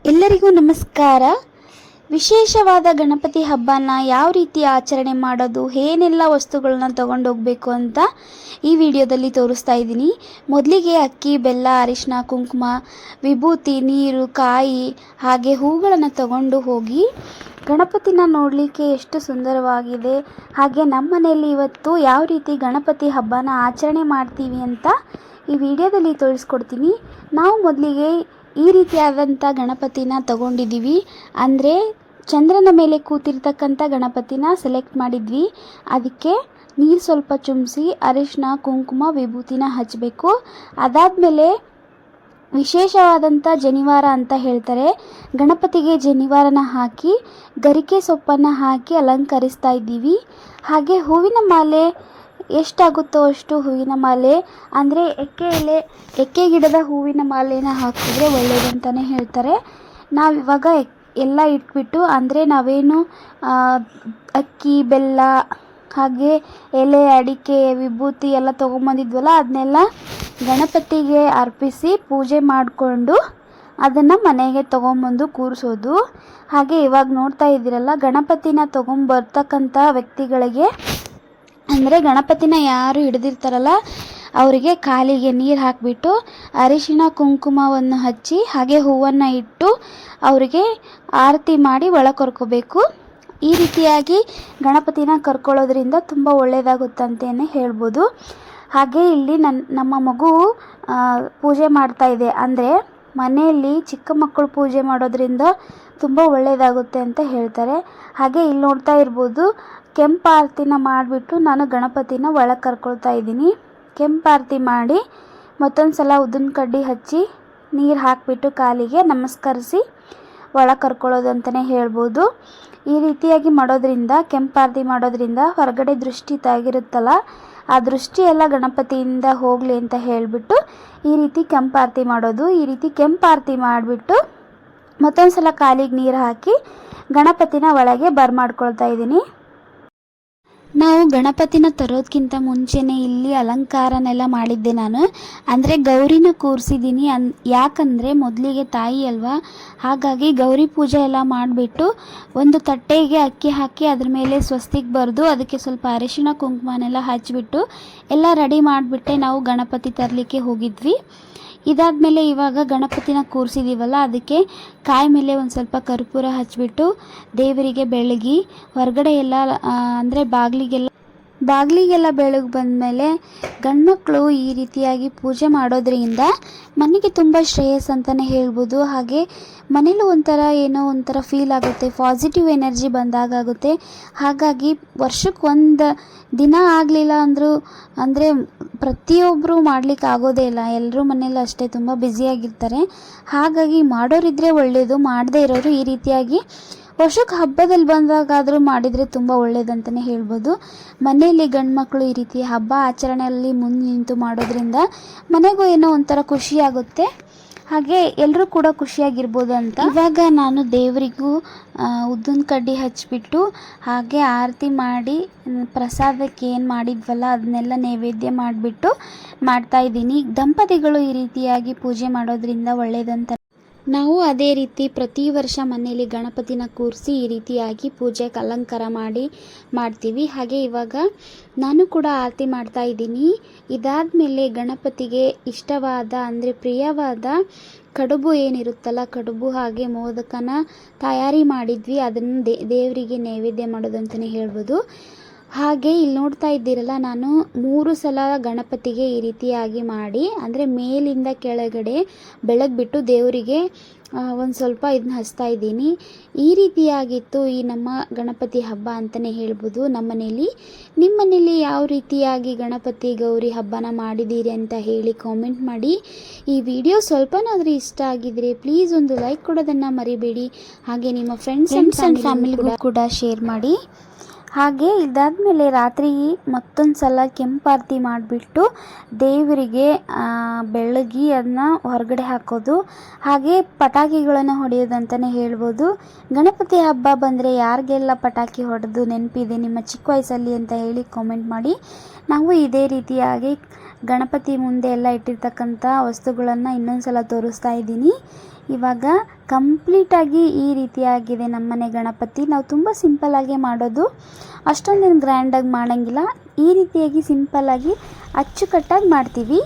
ಎಲ್ಲರಿಗೂ ನಮಸ್ಕಾರ. ವಿಶೇಷವಾದ ಗಣಪತಿ ಹಬ್ಬನ ಯಾವ ರೀತಿ ಆಚರಣೆ ಮಾಡೋದು, ಏನೆಲ್ಲ ವಸ್ತುಗಳನ್ನ ತಗೊಂಡೋಗ್ಬೇಕು ಅಂತ ಈ ವಿಡಿಯೋದಲ್ಲಿ ತೋರಿಸ್ತಾ ಇದ್ದೀನಿ. ಮೊದಲಿಗೆ ಅಕ್ಕಿ, ಬೆಲ್ಲ, ಅರಿಶಿನ, ಕುಂಕುಮ, ವಿಭೂತಿ, ನೀರು, ಕಾಯಿ ಹಾಗೆ ಹೂಗಳನ್ನು ತಗೊಂಡು ಹೋಗಿ ಗಣಪತಿನ ನೋಡಲಿಕ್ಕೆ ಎಷ್ಟು ಸುಂದರವಾಗಿದೆ, ಹಾಗೆ ನಮ್ಮ ಮನೆಯಲ್ಲಿ ಇವತ್ತು ಯಾವ ರೀತಿ ಗಣಪತಿ ಹಬ್ಬನ ಆಚರಣೆ ಮಾಡ್ತೀವಿ ಅಂತ ಈ ವಿಡಿಯೋದಲ್ಲಿ ತೋರಿಸ್ಕೊಡ್ತೀನಿ. ನಾವು ಮೊದಲಿಗೆ ಈ ರೀತಿಯಾದಂಥ ಗಣಪತಿನ ತಗೊಂಡಿದ್ದೀವಿ. ಅಂದರೆ ಚಂದ್ರನ ಮೇಲೆ ಕೂತಿರ್ತಕ್ಕಂಥ ಗಣಪತಿನ ಸೆಲೆಕ್ಟ್ ಮಾಡಿದ್ವಿ. ಅದಕ್ಕೆ ನೀರು ಸ್ವಲ್ಪ ಚುಮ್ಮಿಸಿ ಅರಿಶಿನ, ಕುಂಕುಮ, ವಿಭೂತಿನ ಹಚ್ಚಬೇಕು. ಅದಾದಮೇಲೆ ವಿಶೇಷವಾದಂಥ ಜನಿವಾರ ಅಂತ ಹೇಳ್ತಾರೆ, ಗಣಪತಿಗೆ ಜನಿವಾರನ ಹಾಕಿ ಗರಿಕೆ ಸೊಪ್ಪನ್ನು ಹಾಕಿ ಅಲಂಕರಿಸ್ತಾ ಇದ್ದೀವಿ. ಹಾಗೆ ಹೂವಿನ ಮಾಲೆ ಎಷ್ಟಾಗುತ್ತೋ ಅಷ್ಟು ಹೂವಿನ ಮಾಲೆ, ಅಂದರೆ ಎಕ್ಕೆ ಗಿಡದ ಹೂವಿನ ಮಾಲೆನ ಹಾಕಿದ್ರೆ ಒಳ್ಳೆಯದಂತಲೇ ಹೇಳ್ತಾರೆ. ನಾವಿವಾಗ ಎಲ್ಲ ಇಟ್ಬಿಟ್ಟು, ಅಂದರೆ ನಾವೇನು ಅಕ್ಕಿ, ಬೆಲ್ಲ ಹಾಗೆ ಎಲೆ, ಅಡಿಕೆ, ವಿಭೂತಿ ಎಲ್ಲ ತೊಗೊಂಬಂದಿದ್ವಲ್ಲ ಅದನ್ನೆಲ್ಲ ಗಣಪತಿಗೆ ಅರ್ಪಿಸಿ ಪೂಜೆ ಮಾಡಿಕೊಂಡು ಅದನ್ನು ಮನೆಗೆ ತೊಗೊಂಬಂದು ಕೂರಿಸೋದು. ಹಾಗೆ ಇವಾಗ ನೋಡ್ತಾ ಇದ್ದೀರಲ್ಲ, ಗಣಪತಿನ ತೊಗೊಂಬರ್ತಕ್ಕಂಥ ವ್ಯಕ್ತಿಗಳಿಗೆ, ಅಂದರೆ ಗಣಪತಿನ ಯಾರು ಹಿಡಿದಿರ್ತಾರಲ್ಲ ಅವರಿಗೆ ಕಾಲಿಗೆ ನೀರು ಹಾಕಿಬಿಟ್ಟು ಅರಿಶಿಣ ಕುಂಕುಮವನ್ನು ಹಚ್ಚಿ ಹಾಗೆ ಹೂವನ್ನು ಇಟ್ಟು ಅವರಿಗೆ ಆರತಿ ಮಾಡಿ ಒಳ ಕರ್ಕೋಬೇಕು. ಈ ರೀತಿಯಾಗಿ ಗಣಪತಿನ ಕರ್ಕೊಳ್ಳೋದ್ರಿಂದ ತುಂಬ ಒಳ್ಳೆಯದಾಗುತ್ತಂತಲೇ ಹೇಳ್ಬೋದು. ಹಾಗೆ ಇಲ್ಲಿ ನಮ್ಮ ಮಗು ಪೂಜೆ ಮಾಡ್ತಾ ಇದೆ. ಅಂದರೆ ಮನೆಯಲ್ಲಿ ಚಿಕ್ಕ ಮಕ್ಕಳು ಪೂಜೆ ಮಾಡೋದ್ರಿಂದ ತುಂಬ ಒಳ್ಳೆಯದಾಗುತ್ತೆ ಅಂತ ಹೇಳ್ತಾರೆ. ಹಾಗೆ ಇಲ್ಲಿ ನೋಡ್ತಾ ಇರ್ಬೋದು, ಕೆಂಪು ಆರತಿನ ಮಾಡಿಬಿಟ್ಟು ನಾನು ಗಣಪತಿನ ಒಳಗೆ ಕರ್ಕೊಳ್ತಾ ಇದ್ದೀನಿ. ಕೆಂಪು ಆರತಿ ಮಾಡಿ ಮತ್ತೊಂದು ಸಲ ಉದ್ದಿನ ಕಡ್ಡಿ ಹಚ್ಚಿ ನೀರು ಹಾಕಿಬಿಟ್ಟು ಕಾಲಿಗೆ ನಮಸ್ಕರಿಸಿ ಒಳಗೆ ಕರ್ಕೊಳ್ಳೋದು ಅಂತಲೇ ಹೇಳ್ಬೋದು. ಈ ರೀತಿಯಾಗಿ ಮಾಡೋದ್ರಿಂದ, ಕೆಂಪು ಆರತಿ ಮಾಡೋದ್ರಿಂದ ಹೊರಗಡೆ ದೃಷ್ಟಿ ತಾಗಿರುತ್ತಲ್ಲ ಆ ದೃಷ್ಟಿ ಎಲ್ಲ ಗಣಪತಿಯಿಂದ ಹೋಗಲಿ ಅಂತ ಹೇಳಿಬಿಟ್ಟು ಈ ರೀತಿ ಕೆಂಪು ಆರತಿ ಮಾಡೋದು. ಈ ರೀತಿ ಕೆಂಪು ಆರತಿ ಮಾಡಿಬಿಟ್ಟು ಮತ್ತೊಂದು ಸಲ ಕಾಲಿಗೆ ನೀರು ಹಾಕಿ ಗಣಪತಿನ ಒಳಗೆ ಬರ್ಮಾಡ್ಕೊಳ್ತಾ ಇದ್ದೀನಿ. ನಾವು ಗಣಪತಿನ ತರೋದಕ್ಕಿಂತ ಮುಂಚೆನೇ ಇಲ್ಲಿ ಅಲಂಕಾರನೆಲ್ಲ ಮಾಡಿದ್ದೆ ನಾನು. ಅಂದರೆ ಗೌರಿನ ಕೂರಿಸಿದ್ದೀನಿ. ಯಾಕಂದರೆ ಮೊದಲಿಗೆ ತಾಯಿ ಅಲ್ವಾ, ಹಾಗಾಗಿ ಗೌರಿ ಪೂಜೆ ಎಲ್ಲ ಮಾಡಿಬಿಟ್ಟು ಒಂದು ತಟ್ಟೆಗೆ ಅಕ್ಕಿ ಹಾಕಿ ಅದ್ರ ಮೇಲೆ ಸ್ವಸ್ತಿಕ್ ಬರೆದು ಅದಕ್ಕೆ ಸ್ವಲ್ಪ ಅರಿಶಿಣ ಕುಂಕುಮನೆಲ್ಲ ಹಚ್ಚಿಬಿಟ್ಟು ಎಲ್ಲ ರೆಡಿ ಮಾಡಿಬಿಟ್ಟೆ ನಾವು ಗಣಪತಿ ತರಲಿಕ್ಕೆ ಹೋಗಿದ್ವಿ. ಇದಾದಮೇಲೆ ಇವಾಗ ಗಣಪತಿನ ಕೂರಿಸಿದ್ದೀವಲ್ಲ, ಅದಕ್ಕೆ ಕಾಯಿ ಮೇಲೆ ಒಂದು ಸ್ವಲ್ಪ ಕರ್ಪೂರ ಹಚ್ಚಿಬಿಟ್ಟು ದೇವರಿಗೆ ಬೆಳಗಿ ಹೊರಗಡೆ ಎಲ್ಲ, ಅಂದರೆ ಬಾಗಿಲಿಗೆಲ್ಲ ಬೆಳಗ್ಗೆ ಬಂದಮೇಲೆ ಗಂಡ್ಮಕ್ಳು ಈ ರೀತಿಯಾಗಿ ಪೂಜೆ ಮಾಡೋದ್ರಿಂದ ಮನೆಗೆ ತುಂಬ ಶ್ರೇಯಸ್ ಅಂತಲೇ ಹೇಳ್ಬೋದು. ಹಾಗೆ ಮನೇಲೂ ಏನೋ ಒಂಥರ ಫೀಲ್ ಆಗುತ್ತೆ, ಪಾಸಿಟಿವ್ ಎನರ್ಜಿ ಬಂದಾಗುತ್ತೆ. ಹಾಗಾಗಿ ವರ್ಷಕ್ಕೆ ಒಂದು ದಿನ ಆಗಲಿಲ್ಲ ಅಂದರೂ, ಅಂದರೆ ಪ್ರತಿಯೊಬ್ಬರು ಮಾಡಲಿಕ್ಕೆ ಆಗೋದೇ ಇಲ್ಲ, ಎಲ್ಲರೂ ಮನೇಲಿ ಅಷ್ಟೇ ತುಂಬ ಬ್ಯುಸಿಯಾಗಿರ್ತಾರೆ. ಹಾಗಾಗಿ ಮಾಡೋರಿದ್ರೆ ಒಳ್ಳೆಯದು, ಮಾಡದೇ ಇರೋರು ಈ ರೀತಿಯಾಗಿ ವರ್ಷಕ್ಕೆ ಹಬ್ಬದಲ್ಲಿ ಬಂದಾಗಾದರೂ ಮಾಡಿದರೆ ತುಂಬ ಒಳ್ಳೆಯದಂತಲೇ ಹೇಳ್ಬೋದು. ಮನೆಯಲ್ಲಿ ಗಂಡು ಮಕ್ಕಳು ಈ ರೀತಿ ಹಬ್ಬ ಆಚರಣೆಯಲ್ಲಿ ಮುಂದೆ ನಿಂತು ಮಾಡೋದ್ರಿಂದ ಮನೆಗೂ ಏನೋ ಒಂಥರ ಖುಷಿಯಾಗುತ್ತೆ, ಹಾಗೆ ಎಲ್ಲರೂ ಕೂಡ ಖುಷಿಯಾಗಿರ್ಬೋದು ಅಂತ. ಇವಾಗ ನಾನು ದೇವರಿಗೂ ಉದ್ದಿನ ಕಡ್ಡಿ ಹಚ್ಚಿಬಿಟ್ಟು ಹಾಗೆ ಆರತಿ ಮಾಡಿ ಪ್ರಸಾದಕ್ಕೆ ಏನು ಮಾಡಿದ್ವಲ್ಲ ಅದನ್ನೆಲ್ಲ ನೈವೇದ್ಯ ಮಾಡಿಬಿಟ್ಟು ಮಾಡ್ತಾಯಿದ್ದೀನಿ. ದಂಪತಿಗಳು ಈ ರೀತಿಯಾಗಿ ಪೂಜೆ ಮಾಡೋದ್ರಿಂದ ಒಳ್ಳೆಯದಂತ. ನಾವು ಅದೇ ರೀತಿ ಪ್ರತಿ ವರ್ಷ ಮನೆಯಲ್ಲಿ ಗಣಪತಿನ ಕೂರಿಸಿ ಈ ರೀತಿಯಾಗಿ ಪೂಜೆಗೆ ಅಲಂಕಾರ ಮಾಡ್ತೀವಿ. ಹಾಗೆ ಇವಾಗ ನಾನು ಕೂಡ ಆರತಿ ಮಾಡ್ತಾ ಇದ್ದೀನಿ. ಇದಾದಮೇಲೆ ಗಣಪತಿಗೆ ಇಷ್ಟವಾದ, ಅಂದರೆ ಪ್ರಿಯವಾದ ಕಡುಬು ಏನಿರುತ್ತಲ್ಲ, ಕಡುಬು ಹಾಗೆ ಮೋದಕನ ತಯಾರಿ ಮಾಡಿದ್ವಿ. ಅದನ್ನು ದೇವರಿಗೆ ನೈವೇದ್ಯ ಮಾಡೋದಂತಲೇ ಹೇಳ್ಬೋದು. ಹಾಗೆ ಇಲ್ಲಿ ನೋಡ್ತಾ ಇದ್ದೀರಲ್ಲ, ನಾನು 3 ಸಲ ಗಣಪತಿಗೆ ಈ ರೀತಿಯಾಗಿ ಮಾಡಿ, ಅಂದರೆ ಮೇಲಿಂದ ಕೆಳಗಡೆ ಬೆಳಗ್ಬಿಟ್ಟು ದೇವರಿಗೆ ಒಂದು ಸ್ವಲ್ಪ ಇದನ್ನ ಹಚ್ತಾ ಇದ್ದೀನಿ. ಈ ರೀತಿಯಾಗಿತ್ತು ಈ ನಮ್ಮ ಗಣಪತಿ ಹಬ್ಬ ಅಂತಲೇ ಹೇಳ್ಬೋದು ನಮ್ಮ ಮನೇಲಿ. ನಿಮ್ಮ ಮನೇಲಿ ಯಾವ ರೀತಿಯಾಗಿ ಗಣಪತಿ ಗೌರಿ ಹಬ್ಬನ ಮಾಡಿದ್ದೀರಿ ಅಂತ ಹೇಳಿ ಕಾಮೆಂಟ್ ಮಾಡಿ. ಈ ವಿಡಿಯೋ ಸ್ವಲ್ಪನಾದರೂ ಇಷ್ಟ ಆಗಿದ್ರೆ ಪ್ಲೀಸ್ ಒಂದು ಲೈಕ್ ಕೊಡೋದನ್ನು ಮರಿಬೇಡಿ. ಹಾಗೆ ನಿಮ್ಮ ಫ್ರೆಂಡ್ಸ್ ಆ್ಯಂಡ್ ಫ್ಯಾಮಿಲಿಗೂ ಕೂಡ ಶೇರ್ ಮಾಡಿ. ಹಾಗೆ ಇದಾದಮೇಲೆ ರಾತ್ರಿ ಮತ್ತೊಂದು ಸಲ ಕೆಂಪಾರತಿ ಮಾಡಿಬಿಟ್ಟು ದೇವರಿಗೆ ಬೆಳಗಿ ಅದನ್ನ ಹೊರಗಡೆ ಹಾಕೋದು, ಹಾಗೆ ಪಟಾಕಿಗಳನ್ನು ಹೊಡೆಯೋದಂತಲೇ ಹೇಳ್ಬೋದು. ಗಣಪತಿ ಹಬ್ಬ ಬಂದರೆ ಯಾರಿಗೆಲ್ಲ ಪಟಾಕಿ ಹೊಡೆದು ನೆನಪಿದೆ ನಿಮ್ಮ ಚಿಕ್ಕ ವಯಸ್ಸಲ್ಲಿ ಅಂತ ಹೇಳಿ ಕಾಮೆಂಟ್ ಮಾಡಿ. ನಾವು ಇದೇ ರೀತಿಯಾಗಿ ಗಣಪತಿ ಮುಂದೆ ಎಲ್ಲ ಇಟ್ಟಿರ್ತಕ್ಕಂಥ ವಸ್ತುಗಳನ್ನು ಇನ್ನೊಂದು ಸಲ ತೋರಿಸ್ತಾ ಇದ್ದೀನಿ. ಇವಾಗ ಕಂಪ್ಲೀಟಾಗಿ ಈ ರೀತಿಯಾಗಿದೆ ನಮ್ಮನೆ ಗಣಪತಿ. ನಾವು ತುಂಬ ಸಿಂಪಲ್ಲಾಗಿ ಮಾಡೋದು, ಅಷ್ಟೊಂದೇನು ಗ್ರ್ಯಾಂಡಾಗಿ ಮಾಡೋಂಗಿಲ್ಲ. ಈ ರೀತಿಯಾಗಿ ಸಿಂಪಲ್ಲಾಗಿ ಅಚ್ಚುಕಟ್ಟಾಗಿ ಮಾಡ್ತೀವಿ.